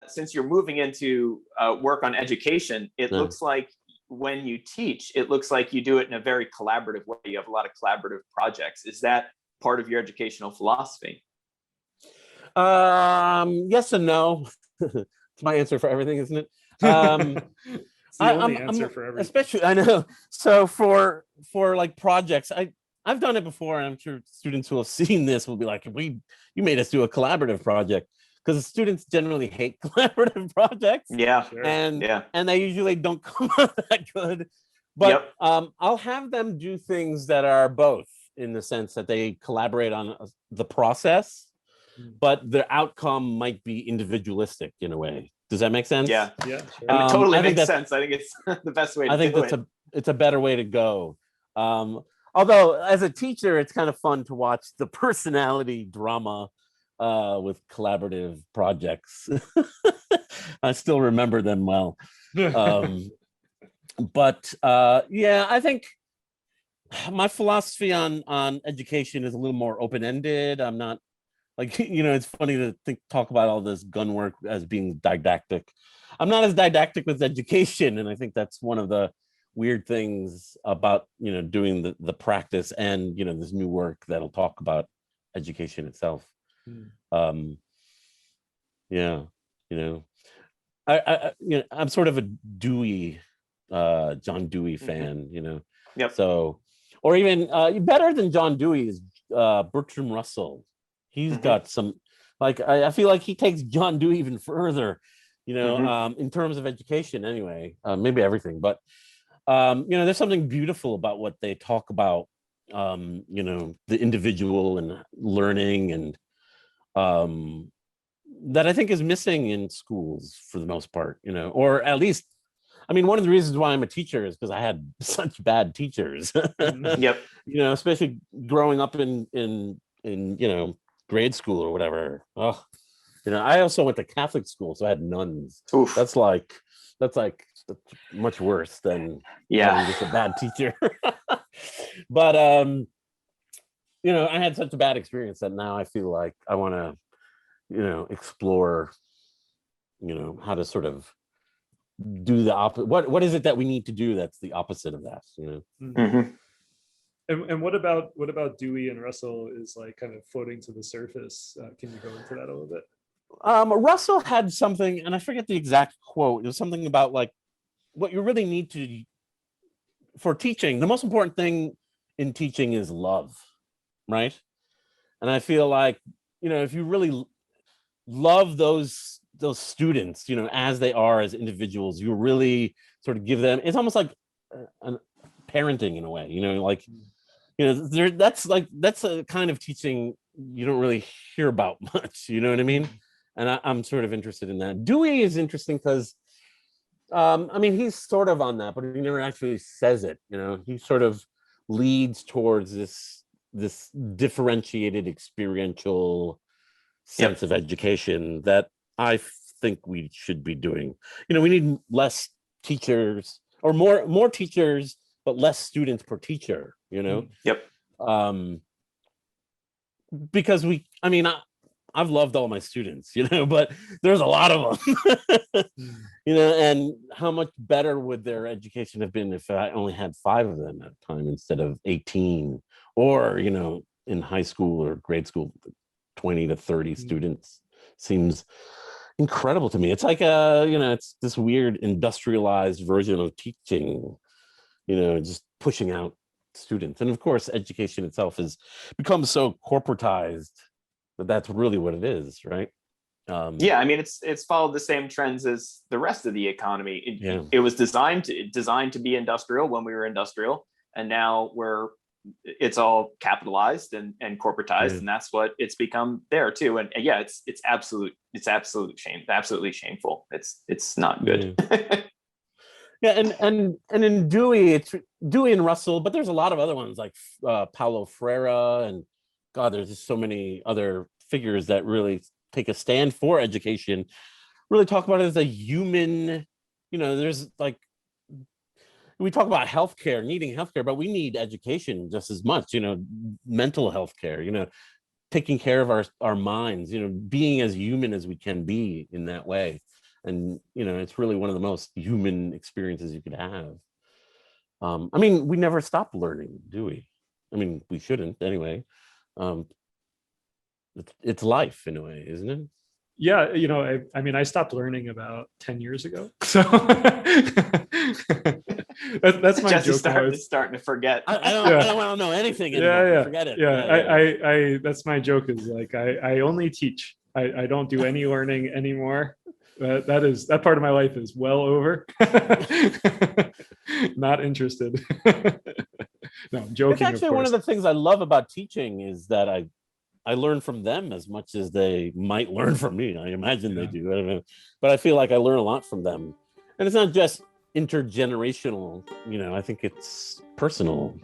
Since you're moving into work on education, it looks like when you teach, it looks like you do it in a very collaborative way. You have a lot of collaborative projects. Is that part of your educational philosophy? Yes and no. It's my answer for everything, isn't it? It's the only answer for everything. Especially, I know. So for like projects, I've done it before, and I'm sure students who have seen this will be like, you made us do a collaborative project, because the students generally hate collaborative projects. Yeah, Sure. And they usually don't come out that good. But I'll have them do things that are both, in the sense that they collaborate on the process, but their outcome might be individualistic in a way. Does that make sense? Yeah, Yeah, sure. It totally makes sense. I think it's the best way to do it. It's a better way to go. Although as a teacher, it's kind of fun to watch the personality drama with collaborative projects. I still remember them well. But I think my philosophy on education is a little more open-ended. I'm not like, it's funny to talk about all this gun work as being didactic. I'm not as didactic with education, and I think that's one of the weird things about doing the practice and this new work that'll talk about education itself. I'm sort of a Dewey, John Dewey fan, So, or even better than John Dewey is Bertrand Russell. He's got some, like, I feel like he takes John Dewey even further, in terms of education anyway, maybe everything, but there's something beautiful about what they talk about, the individual and learning, and that I think is missing in schools for the most part, or at least, I mean, one of the reasons why I'm a teacher is because I had such bad teachers. Especially growing up in grade school or whatever. I also went to Catholic school, so I had nuns. Oof. That's much worse than having just a bad teacher. But I had such a bad experience that now I feel like I want to explore how to sort of do the opposite. What is it that we need to do that's the opposite of that? And what about Dewey and Russell is like kind of floating to the surface? Can you go into that a little bit? Russell had something, and I forget the exact quote. It was something about like what you really need to, for teaching, the most important thing in teaching is love, right? And I feel like, if you really love those students, as they are as individuals, you really sort of give them, it's almost like parenting in a way, that's a kind of teaching you don't really hear about much, you know what I mean? And I'm sort of interested in that. Dewey is interesting because he's sort of on that, but he never actually says it. He sort of leads towards this differentiated experiential sense of education that I think we should be doing. We need less teachers, or more teachers, but less students per teacher. Because I've loved all my students, but there's a lot of them, and how much better would their education have been if I only had 5 of them at a time instead of 18, or, in high school or grade school, 20 to 30 students seems incredible to me. It's like it's this weird industrialized version of teaching, just pushing out students. And of course, education itself has become so corporatized that that's really what it is, right? It's followed the same trends as the rest of the economy. It was designed to be industrial when we were industrial, and now it's all capitalized and corporatized, and that's what it's become there too. And it's absolutely shameful. It's not good. And in Dewey, it's Dewey and Russell, but there's a lot of other ones like Paulo Freire, and God, there's just so many other figures that really take a stand for education, really talk about it as a human, there's like, we talk about healthcare, needing healthcare, but we need education just as much, mental health care, taking care of our minds, being as human as we can be in that way. And it's really one of the most human experiences you could have. I mean, we never stop learning, do we? I mean, we shouldn't anyway. It's life in a way, isn't it? Yeah, I mean, I stopped learning about 10 years ago. So that's my Jesse's joke. starting to forget. I don't want to know anything anymore. Yeah. Forget it. Yeah, I that's my joke, is like I only teach. I don't do any learning anymore. That part of my life is well over. Not interested. No, I'm joking. It's actually one of the things I love about teaching is that I learn from them as much as they might learn from me. I imagine they do. I don't know. But I feel like I learn a lot from them. And it's not just intergenerational, I think it's personal.